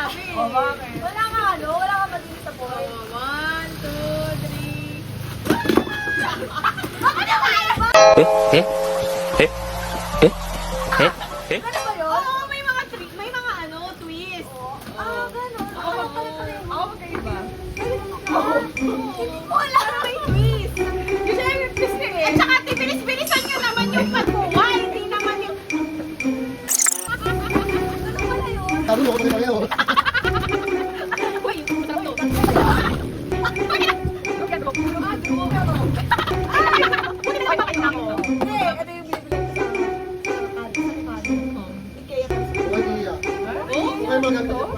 sinabi. Oh, bakit? Wala ka ano, wala ka maging sa boy. 1, 2, 3. Ano ba yun ba? Eh? Eh? Eh? Eh? Eh? Ano ba yun? Oo, may mga trick, may mga ano, twist. Ah, gano'n. Ako pala tayo. Ako magkaiba. Wala ka may twist. Kasi yung twist na eh. At saka, bilis-bilisan nyo naman yung pagkuha, hindi naman yung... Ano pala yun? Sabi mo ko talaga kayo. Uy, masarap to. Hindi, ito yung bibili ko sa... Okay, Kuya. Okay, maganda.